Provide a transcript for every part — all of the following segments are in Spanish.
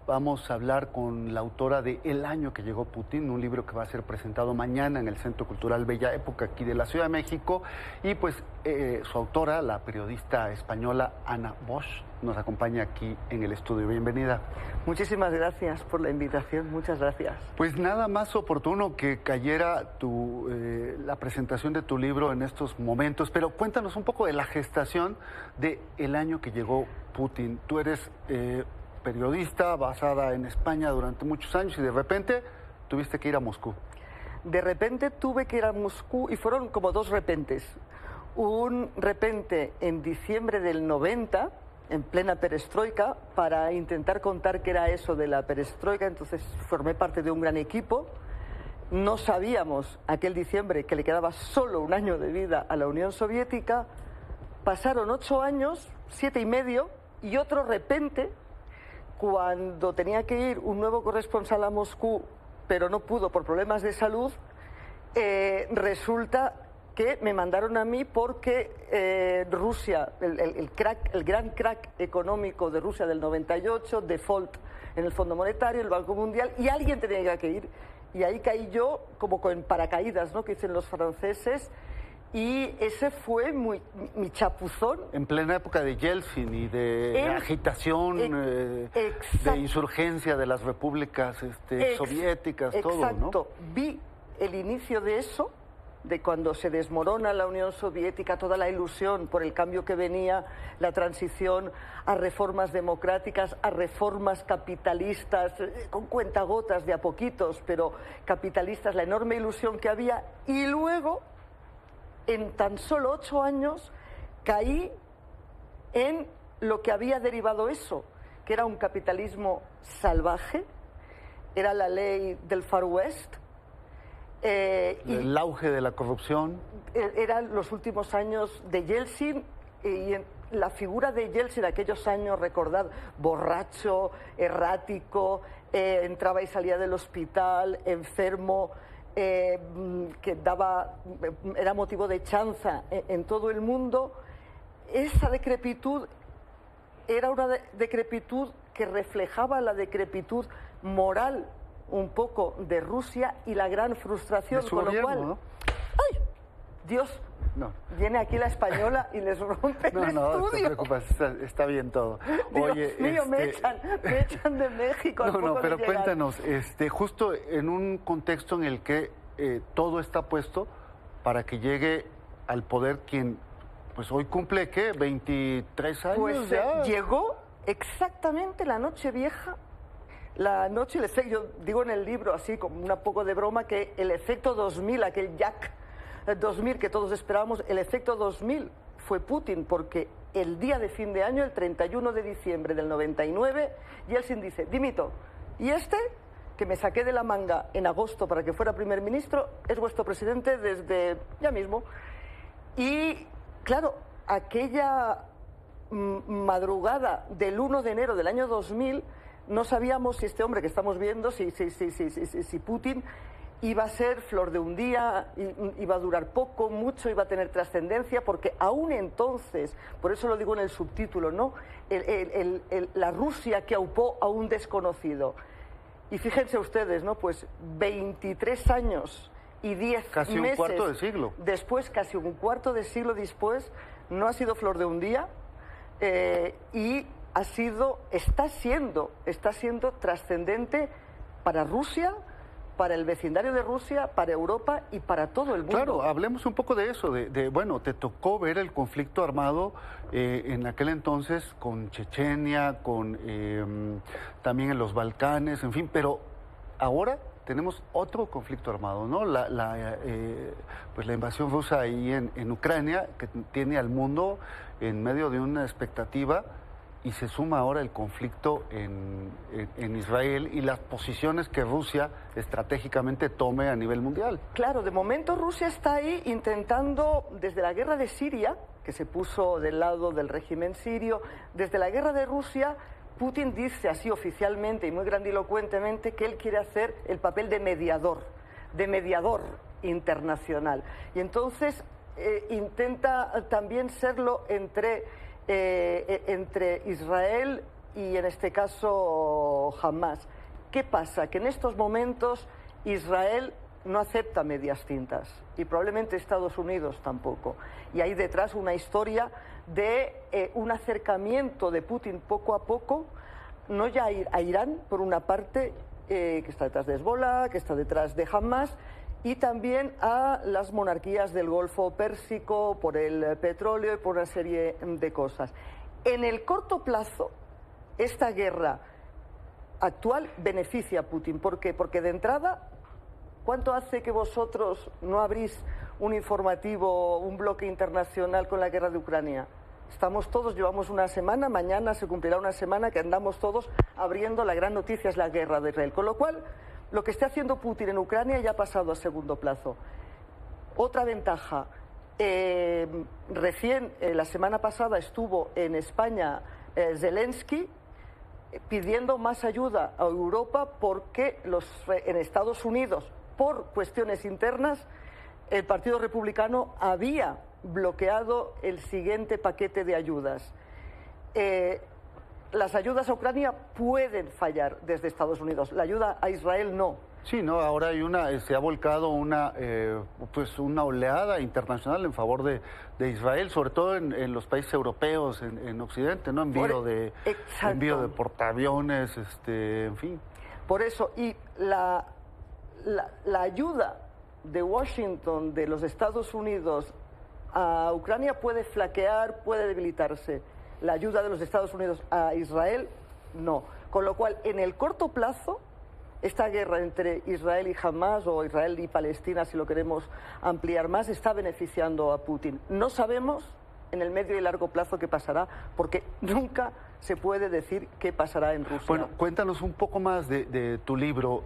vamos a hablar con la autora de El año que llegó Putin, un libro que va a ser presentado mañana en el Centro Cultural Bella Época aquí de la Ciudad de México. Y pues su autora, la periodista española Ana Bosch, nos acompaña aquí en el estudio. Bienvenida. Muchísimas gracias por la invitación, muchas gracias. Pues nada más oportuno que cayera la presentación de tu libro en estos momentos, pero cuéntanos un poco de la gestación de El año que llegó Putin. Tú eres periodista basada en España durante muchos años y de repente tuviste que ir a Moscú. De repente tuve que ir a Moscú y fueron como dos repentes. Un repente en diciembre del 90, en plena perestroika, para intentar contar qué era eso de la perestroika. Entonces formé parte de un gran equipo. No sabíamos aquel diciembre que le quedaba solo un año de vida a la Unión Soviética. Pasaron 8 años, 7 y medio, y otro repente, cuando tenía que ir un nuevo corresponsal a Moscú, pero no pudo por problemas de salud, resulta que me mandaron a mí porque Rusia, el gran crack económico de Rusia del 98, default en el Fondo Monetario, el Banco Mundial, y alguien tenía que ir. Y ahí caí yo como con paracaídas, ¿no?, que dicen los franceses, y ese fue mi chapuzón. En plena época de Yeltsin y de agitación, de insurgencia de las repúblicas soviéticas, todo, ¿no? Exacto. Vi el inicio de eso, de cuando se desmorona la Unión Soviética, toda la ilusión por el cambio que venía, la transición a reformas democráticas, a reformas capitalistas, con cuentagotas de a poquitos, pero capitalistas, la enorme ilusión que había. Y luego, en tan solo 8 años, caí en lo que había derivado eso, que era un capitalismo salvaje, era la ley del Far West. El auge de la corrupción. Eran los últimos años de Yeltsin, y la figura de Yeltsin, aquellos años, recordad, borracho, errático, entraba y salía del hospital, enfermo, que era motivo de chanza en todo el mundo. Esa decrepitud era una decrepitud que reflejaba la decrepitud moral un poco de Rusia y la gran frustración, de su con gobierno, lo cual, ¿no? ¡ay! Dios, no. Viene aquí la española y les rompe el estudio. No te preocupes, está bien todo. Dios Oye, mío, me echan de México. No, pero cuéntanos, justo en un contexto en el que todo está puesto para que llegue al poder quien, pues hoy cumple, ¿qué? 23 años pues, ya. Llegó exactamente la noche vieja. La noche, el efecto, yo digo en el libro, así como un poco de broma, que el efecto 2000, aquel Jack 2000 que todos esperábamos, el efecto 2000 fue Putin, porque el día de fin de año, el 31 de diciembre del 99, Yeltsin dice: dimito, y que me saqué de la manga en agosto para que fuera primer ministro, es vuestro presidente desde ya mismo. Y claro, aquella madrugada del 1 de enero del año 2000, no sabíamos si este hombre que estamos viendo, si Putin iba a ser flor de un día, iba a durar poco, mucho, iba a tener trascendencia, porque aún entonces, por eso lo digo en el subtítulo, ¿no?, la Rusia que aupó a un desconocido. Y fíjense ustedes, ¿no?, pues 23 años y 10 meses... Casi un cuarto de siglo. Después, casi un cuarto de siglo después, no ha sido flor de un día, y está siendo trascendente para Rusia, para el vecindario de Rusia, para Europa y para todo el mundo. Claro, hablemos un poco de eso, bueno, te tocó ver el conflicto armado en aquel entonces con Chechenia, también en los Balcanes, en fin, pero ahora tenemos otro conflicto armado, ¿no? Pues la invasión rusa ahí en Ucrania, que tiene al mundo en medio de una expectativa. Y se suma ahora el conflicto en Israel y las posiciones que Rusia estratégicamente tome a nivel mundial. Claro, de momento Rusia está ahí intentando, desde la guerra de Siria, que se puso del lado del régimen sirio, desde la guerra de Rusia, Putin dice así oficialmente y muy grandilocuentemente que él quiere hacer el papel de mediador internacional. Y entonces intenta también serlo entre Israel y en este caso Hamás. ¿Qué pasa? Que en estos momentos Israel no acepta medias tintas y probablemente Estados Unidos tampoco. Y hay detrás una historia de un acercamiento de Putin poco a poco, no ya a Irán, por una parte, que está detrás de Hezbollah, que está detrás de Hamás, y también a las monarquías del Golfo Pérsico por el petróleo y por una serie de cosas. En el corto plazo, esta guerra actual beneficia a Putin. ¿Por qué? Porque de entrada, ¿cuánto hace que vosotros no abrís un informativo, un bloque internacional con la guerra de Ucrania? Estamos todos, llevamos una semana, mañana se cumplirá una semana que andamos todos abriendo, la gran noticia es la guerra de Israel. Con lo cual, lo que esté haciendo Putin en Ucrania ya ha pasado a segundo plazo. Otra ventaja, recién la semana pasada estuvo en España Zelensky pidiendo más ayuda a Europa porque en Estados Unidos, por cuestiones internas, el Partido Republicano había bloqueado el siguiente paquete de ayudas. Las ayudas a Ucrania pueden fallar desde Estados Unidos, la ayuda a Israel no. Sí, no, ahora se ha volcado una oleada internacional en favor de Israel, sobre todo en los países europeos, en Occidente, ¿no? Envío de portaaviones, en fin. Por eso, y la ayuda de Washington, de los Estados Unidos a Ucrania puede flaquear, puede debilitarse. La ayuda de los Estados Unidos a Israel, no. Con lo cual, en el corto plazo, esta guerra entre Israel y Hamás, o Israel y Palestina, si lo queremos ampliar más, está beneficiando a Putin. No sabemos en el medio y largo plazo qué pasará, porque nunca se puede decir qué pasará en Rusia. Bueno, cuéntanos un poco más de tu libro.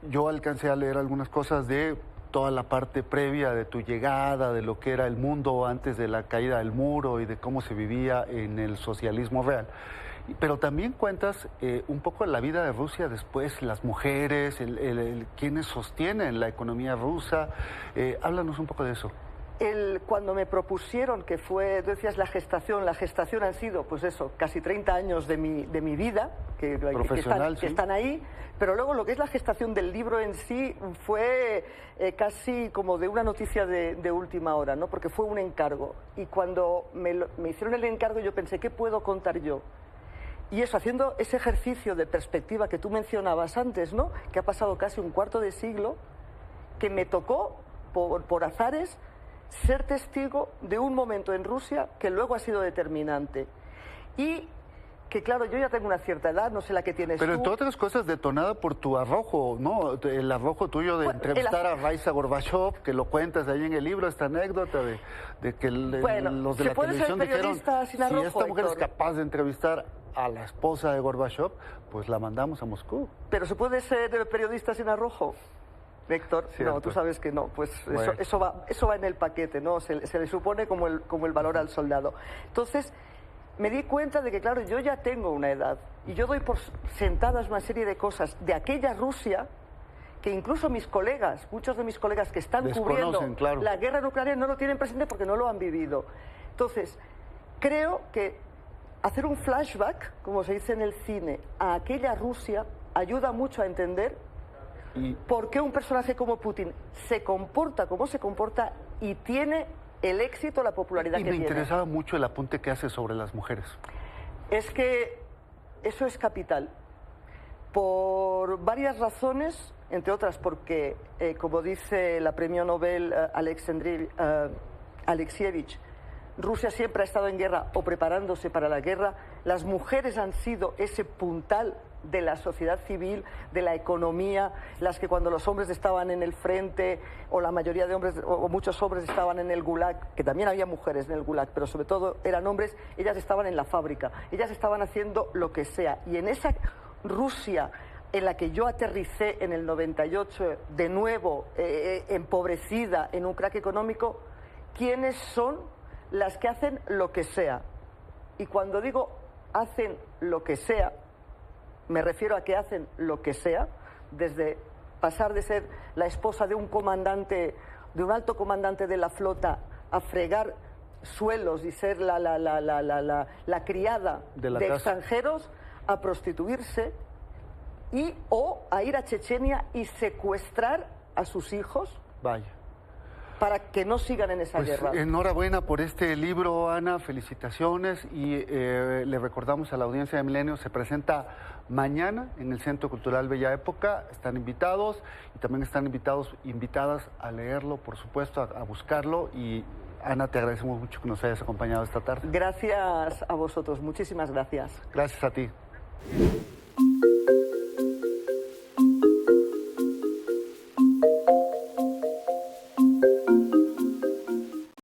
Yo alcancé a leer algunas cosas de toda la parte previa de tu llegada, de lo que era el mundo antes de la caída del muro y de cómo se vivía en el socialismo real. Pero también cuentas un poco de la vida de Rusia después, las mujeres, quienes sostienen la economía rusa. Háblanos un poco de eso. Cuando me propusieron, que fue, tú decías la gestación han sido, pues eso, casi 30 años de mi vida, que están ahí, pero luego lo que es la gestación del libro en sí fue casi como de una noticia de última hora, ¿no? Porque fue un encargo. Y cuando me hicieron el encargo yo pensé, ¿qué puedo contar yo? Y eso, haciendo ese ejercicio de perspectiva que tú mencionabas antes, ¿no? Que ha pasado casi un cuarto de siglo, que me tocó, por azares, ser testigo de un momento en Rusia que luego ha sido determinante. Y que, claro, yo ya tengo una cierta edad, no sé la que tienes tú. Pero entre otras cosas detonada por tu arrojo, ¿no? El arrojo tuyo de entrevistar a Raisa Gorbachev, que lo cuentas ahí en el libro, esta anécdota de que los de la televisión dijeron, si esta mujer es capaz de entrevistar a la esposa de Gorbachev, pues la mandamos a Moscú. ¿Pero se puede ser periodista sin arrojo, Héctor? Cierto. No, tú sabes que no. Pues bueno. eso va en el paquete, ¿no? Se le supone como el valor al soldado. Entonces, me di cuenta de que, claro, yo ya tengo una edad y yo doy por sentadas una serie de cosas de aquella Rusia que incluso muchos de mis colegas que están cubriendo la guerra en Ucrania no lo tienen presente porque no lo han vivido. Entonces, creo que hacer un flashback, como se dice en el cine, a aquella Rusia ayuda mucho a entender por qué un personaje como Putin se comporta como se comporta y tiene el éxito, la popularidad que tiene. Y me interesaba mucho el apunte que hace sobre las mujeres. Es que eso es capital, por varias razones, entre otras porque, como dice la premio Nobel Alexievich, Rusia siempre ha estado en guerra o preparándose para la guerra. Las mujeres han sido ese puntal de la sociedad civil, de la economía, las que cuando los hombres estaban en el frente, o la mayoría de hombres, o muchos hombres estaban en el Gulag, que también había mujeres en el Gulag, pero sobre todo eran hombres, ellas estaban en la fábrica, ellas estaban haciendo lo que sea. Y en esa Rusia en la que yo aterricé en el 98, de nuevo empobrecida, en un crack económico, ¿quiénes son las que hacen lo que sea? Y cuando digo hacen lo que sea, me refiero a que hacen lo que sea, desde pasar de ser la esposa de un comandante, de un alto comandante de la flota, a fregar suelos y ser la criada De la de casa. extranjeros a prostituirse o a ir a Chechenia y secuestrar a sus hijos Vaya. para que no sigan en esa Pues guerra. enhorabuena por este libro, Ana, felicitaciones y le recordamos a la audiencia de Milenio, se presenta mañana en el Centro Cultural Bella Época, están invitados y también están invitadas a leerlo, por supuesto, a buscarlo y Ana, te agradecemos mucho que nos hayas acompañado esta tarde. Gracias a vosotros, muchísimas gracias. Gracias a ti.